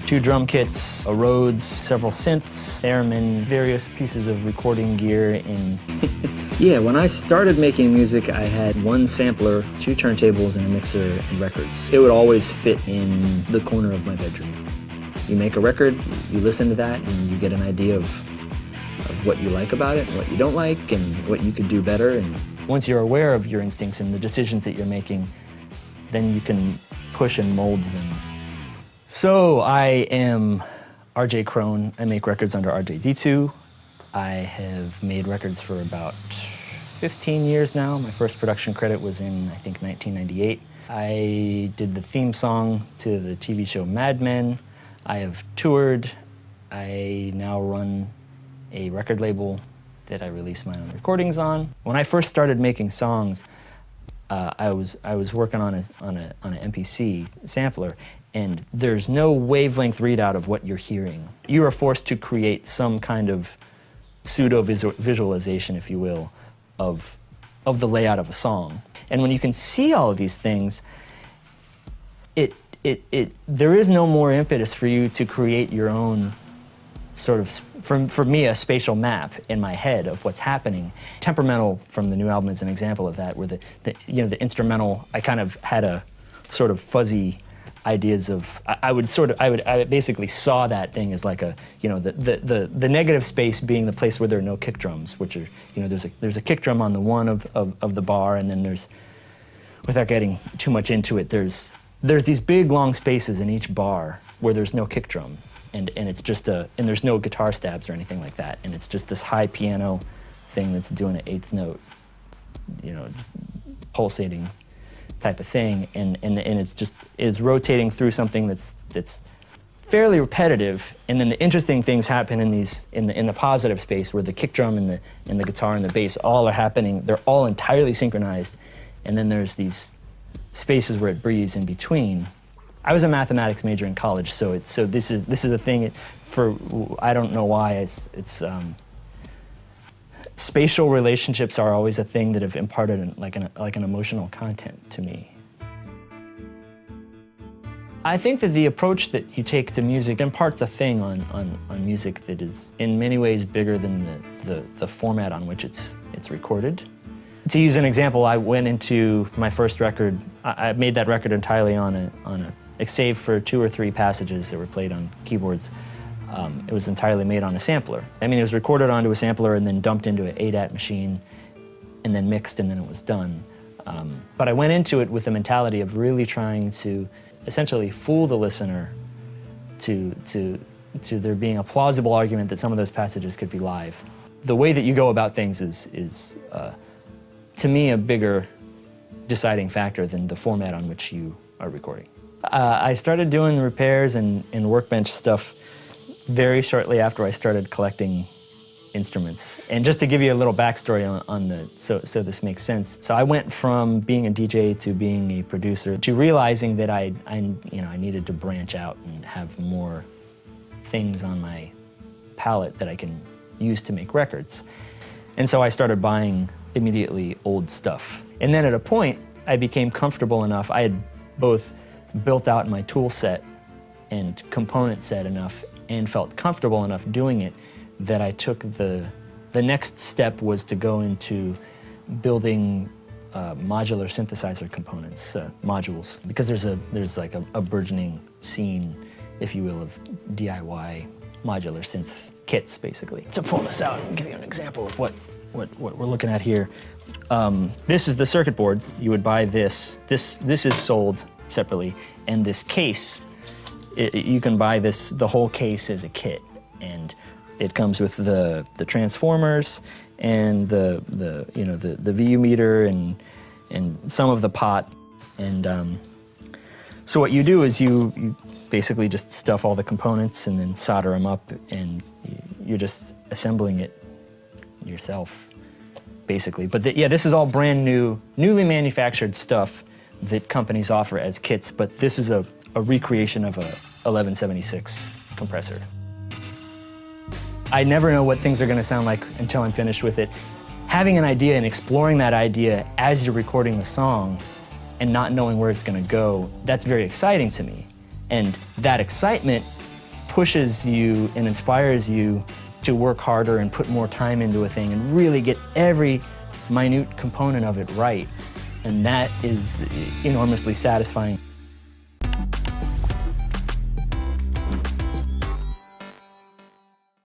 2 drum kits, a Rhodes, several synths, theremin, various pieces of recording gear in... Yeah, when I started making music, I had 1 sampler, 2 turntables, and a mixer and records. It would always fit in the corner of my bedroom. You make a record, you listen to that, and you get an idea of what you like about it, and what you don't like, and what you could do better. And once you're aware of your instincts and the decisions that you're making, then you can push and mold them. So I am RJ Krohn. I make records under RJD2. I have made records for about 15 years now. My first production credit was in, I think, 1998. I did the theme song to the TV show Mad Men. I have toured. I now run a record label that I release my own recordings on. When I first started making songs, I was working on an MPC sampler, and there's no wavelength readout of what you're hearing. You are forced to create some kind of pseudo-visualization, if you will, of the layout of a song. And when you can see all of these things, there is no more impetus for you to create your own sort of, for me, a spatial map in my head of what's happening. Temperamental from the new album is an example of that, where the instrumental, I kind of had a sort of fuzzy ideas of, I basically saw that thing as like a, the negative space being the place where there are no kick drums, which are, there's a kick drum on the one of the bar, and then there's, without getting too much into it, there's these big long spaces in each bar where there's no kick drum. And it's just and there's no guitar stabs or anything like that, and it's just this high piano thing that's doing an 8th note, just pulsating type of thing, and it's rotating through something that's fairly repetitive, and then the interesting things happen in the positive space where the kick drum and the guitar and the bass all are happening. They're all entirely synchronized, and then there's these spaces where it breathes in between. I was a mathematics major in college, so this is a thing for, I don't know why, it's spatial relationships are always a thing that have imparted like an emotional content to me. I think that the approach that you take to music imparts a thing on music that is in many ways bigger than the format on which it's recorded. To use an example, I went into my first record, I made that record entirely on a save for 2 or 3 passages that were played on keyboards. It was entirely made on a sampler. I mean, it was recorded onto a sampler and then dumped into an ADAT machine and then mixed, and then it was done. But I went into it with the mentality of really trying to essentially fool the listener to there being a plausible argument that some of those passages could be live. The way that you go about things is to me, a bigger deciding factor than the format on which you are recording. I started doing the repairs and workbench stuff very shortly after I started collecting instruments. And just to give you a little backstory so this makes sense. So I went from being a DJ to being a producer to realizing that I needed to branch out and have more things on my palette that I can use to make records. And so I started buying immediately old stuff. And then at a point, I became comfortable enough. I had both built out my tool set and component set enough and felt comfortable enough doing it that I took the next step was to go into building modular synthesizer components, modules, because there's like a burgeoning scene, if you will, of DIY modular synth kits, basically. To pull this out and give you an example of what we're looking at here. This is the circuit board. You would buy this. This is sold separately, and this case, you can buy the whole case as a kit, and it comes with the transformers and the VU meter and some of the pot. And so what you do is you basically just stuff all the components and then solder them up, and you're just assembling it yourself, basically. But this is all brand new, newly manufactured stuff that companies offer as kits, but this is a recreation of a 1176 compressor. I never know what things are going to sound like until I'm finished with it. Having an idea and exploring that idea as you're recording the song and not knowing where it's going to go, that's very exciting to me. And that excitement pushes you and inspires you to work harder and put more time into a thing and really get every minute component of it right. And that is enormously satisfying.